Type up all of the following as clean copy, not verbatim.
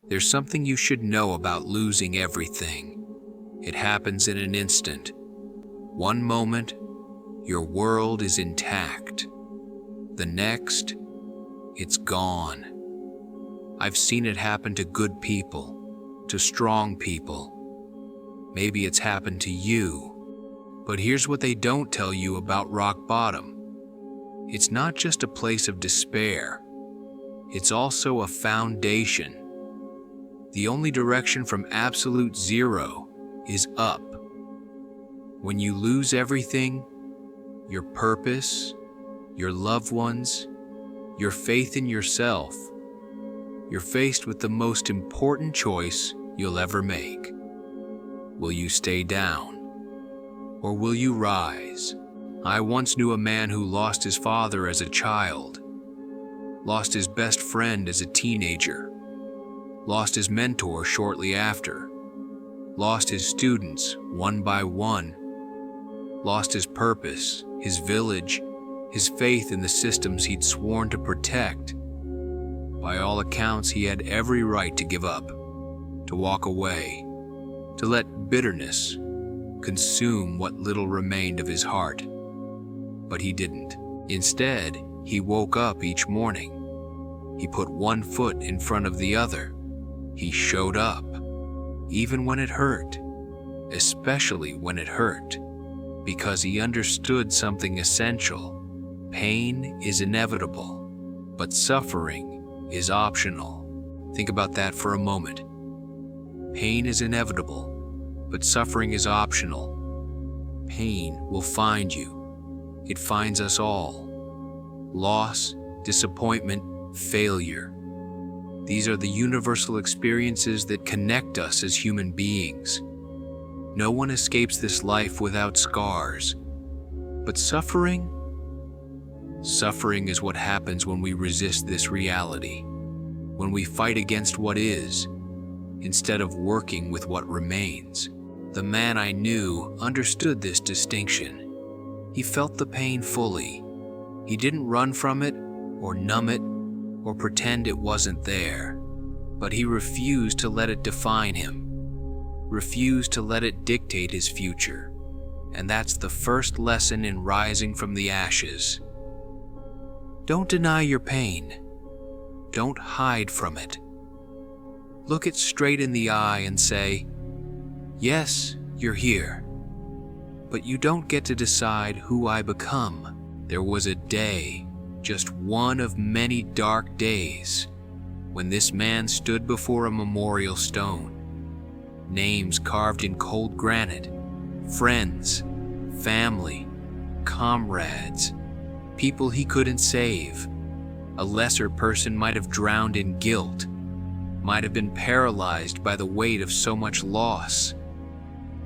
There's something you should know about losing everything. It happens in an instant. One moment, your world is intact. The next, it's gone. I've seen it happen to good people, to strong people. Maybe it's happened to you. But here's what they don't tell you about rock bottom. It's not just a place of despair. It's also a foundation. The only direction from absolute zero is up. When you lose everything, your purpose, your loved ones, your faith in yourself, you're faced with the most important choice you'll ever make. Will you stay down, or will you rise? I once knew a man who lost his father as a child, lost his best friend as a teenager, lost his mentor shortly after, lost his students one by one, lost his purpose, his village, his faith in the systems he'd sworn to protect. By all accounts, he had every right to give up, to walk away, to let bitterness consume what little remained of his heart. But he didn't. Instead, he woke up each morning. He put one foot in front of the other. He showed up, even when it hurt, especially when it hurt, because he understood something essential. Pain is inevitable, but suffering is optional. Think about that for a moment. Pain is inevitable, but suffering is optional. Pain will find you. It finds us all. Loss, disappointment, failure. These are the universal experiences that connect us as human beings. No one escapes this life without scars. But suffering? Suffering is what happens when we resist this reality, when we fight against what is, instead of working with what remains. The man I knew understood this distinction. He felt the pain fully. He didn't run from it, or numb it, or pretend it wasn't there. But he refused to let it define him, refused to let it dictate his future. And that's the first lesson in rising from the ashes. Don't deny your pain. Don't hide from it. Look it straight in the eye and say, yes, you're here. But you don't get to decide who I become. There was a day, just one of many dark days, when this man stood before a memorial stone. Names carved in cold granite, friends, family, comrades, people he couldn't save. A lesser person might have drowned in guilt, might have been paralyzed by the weight of so much loss.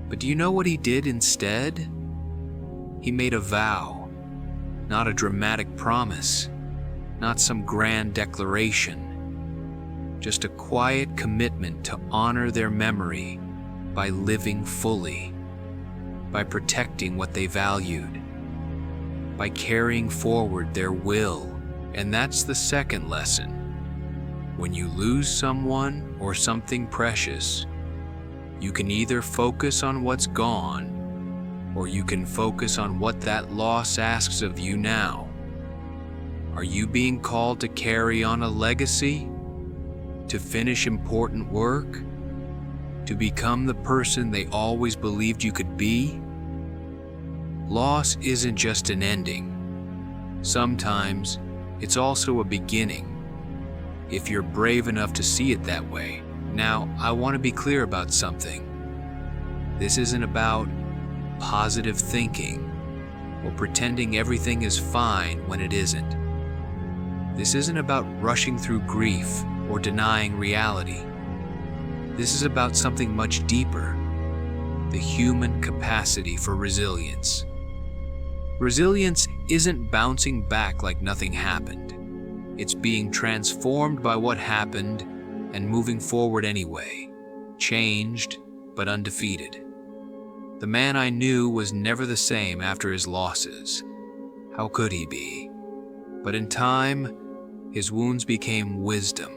But do you know what he did instead? He made a vow, not a dramatic promise, not some grand declaration, just a quiet commitment to honor their memory by living fully, by protecting what they valued, by carrying forward their will. And that's the second lesson. When you lose someone or something precious, you can either focus on what's gone, or you can focus on what that loss asks of you now. Are you being called to carry on a legacy? To finish important work? To become the person they always believed you could be? Loss isn't just an ending. Sometimes it's also a beginning, if you're brave enough to see it that way. Now, I want to be clear about something. This isn't about positive thinking or pretending everything is fine when it isn't. This isn't about rushing through grief or denying reality. This is about something much deeper, the human capacity for resilience. Resilience isn't bouncing back like nothing happened. It's being transformed by what happened and moving forward anyway, changed but undefeated. The man I knew was never the same after his losses. How could he be? But in time, his wounds became wisdom.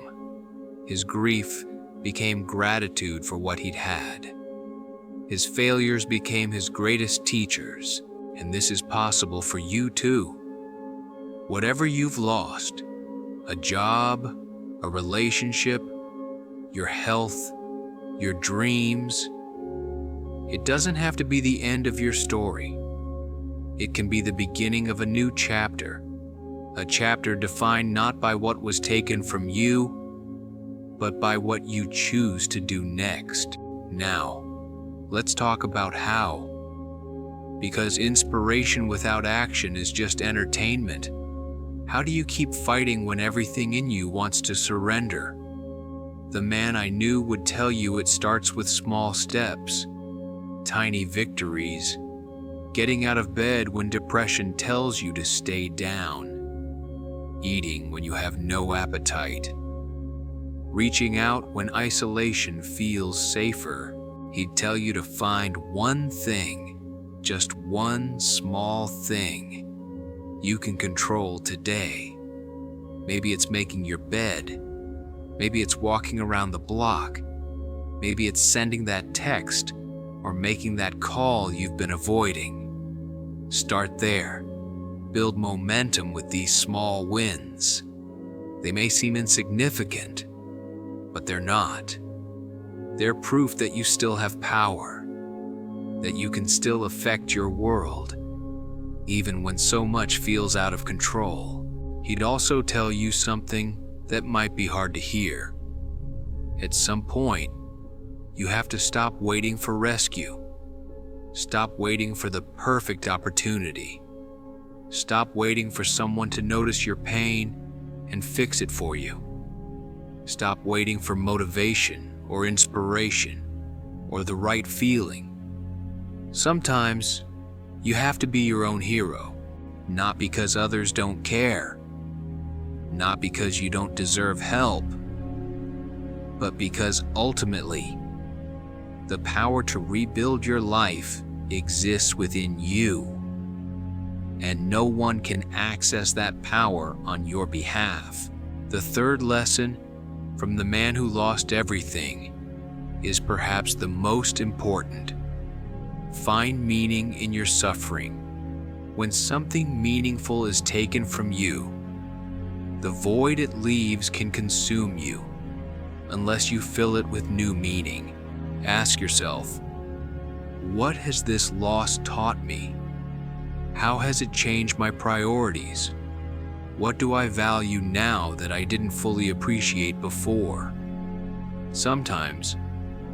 His grief became gratitude for what he'd had. His failures became his greatest teachers, and this is possible for you too. Whatever you've lost, a job, a relationship, your health, your dreams, it doesn't have to be the end of your story. It can be the beginning of a new chapter, a chapter defined not by what was taken from you, but by what you choose to do next. Now, let's talk about how. Because inspiration without action is just entertainment. How do you keep fighting when everything in you wants to surrender? The man I knew would tell you it starts with small steps, tiny victories, getting out of bed when depression tells you to stay down, eating when you have no appetite, reaching out when isolation feels safer. He'd tell you to find one thing, just one small thing you can control today. Maybe it's making your bed. Maybe it's walking around the block. Maybe it's sending that text or making that call you've been avoiding. Start there. Build momentum with these small wins. They may seem insignificant, but they're not. They're proof that you still have power, that you can still affect your world, even when so much feels out of control. He'd also tell you something that might be hard to hear. At some point, you have to stop waiting for rescue. Stop waiting for the perfect opportunity. Stop waiting for someone to notice your pain and fix it for you. Stop waiting for motivation or inspiration or the right feeling. Sometimes, you have to be your own hero, not because others don't care, not because you don't deserve help, but because ultimately, the power to rebuild your life exists within you, and no one can access that power on your behalf. The third lesson from the man who lost everything is perhaps the most important. Find meaning in your suffering. When something meaningful is taken from you, the void it leaves can consume you, unless you fill it with new meaning. Ask yourself, what has this loss taught me? How has it changed my priorities? What do I value now that I didn't fully appreciate before? Sometimes,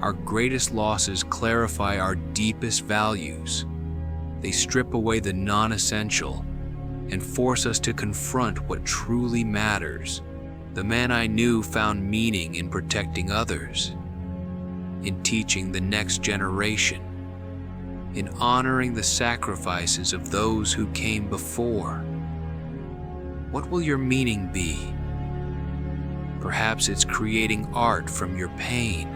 our greatest losses clarify our deepest values. They strip away the non-essential and force us to confront what truly matters. The man I knew found meaning in protecting others, in teaching the next generation, in honoring the sacrifices of those who came before. What will your meaning be? Perhaps it's creating art from your pain.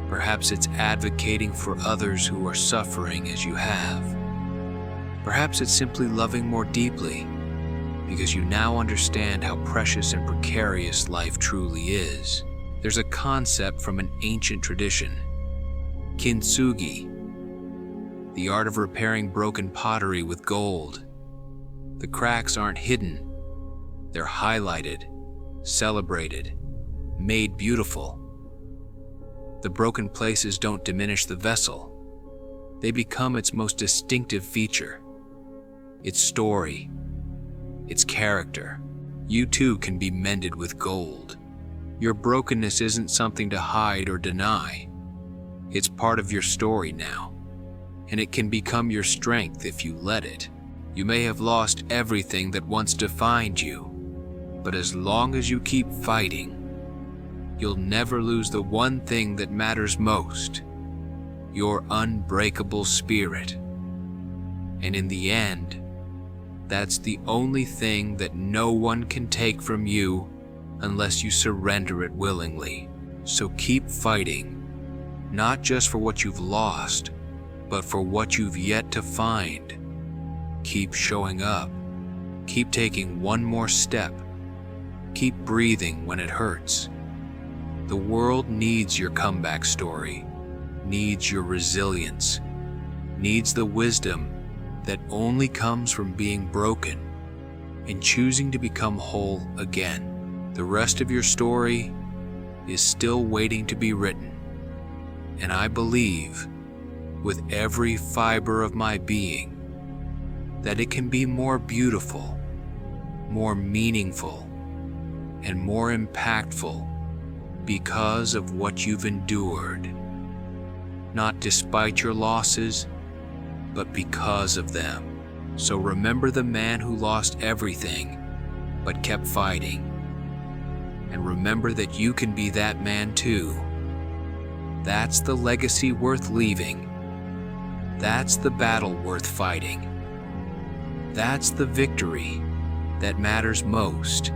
Perhaps it's advocating for others who are suffering as you have. Perhaps it's simply loving more deeply because you now understand how precious and precarious life truly is. There's a concept from an ancient tradition, kintsugi, the art of repairing broken pottery with gold. The cracks aren't hidden, they're highlighted, celebrated, made beautiful. The broken places don't diminish the vessel. They become its most distinctive feature, its story, its character. You too can be mended with gold. Your brokenness isn't something to hide or deny. It's part of your story now, and it can become your strength if you let it. You may have lost everything that once defined you, but as long as you keep fighting, you'll never lose the one thing that matters most, your unbreakable spirit. And in the end, that's the only thing that no one can take from you unless you surrender it willingly. So keep fighting, not just for what you've lost, but for what you've yet to find. Keep showing up. Keep taking one more step. Keep breathing when it hurts. The world needs your comeback story, needs your resilience, needs the wisdom that only comes from being broken and choosing to become whole again. The rest of your story is still waiting to be written, and I believe with every fiber of my being that it can be more beautiful, more meaningful, and more impactful because of what you've endured. Not despite your losses, but because of them. So remember the man who lost everything, but kept fighting. And remember that you can be that man too. That's the legacy worth leaving. That's the battle worth fighting. That's the victory that matters most.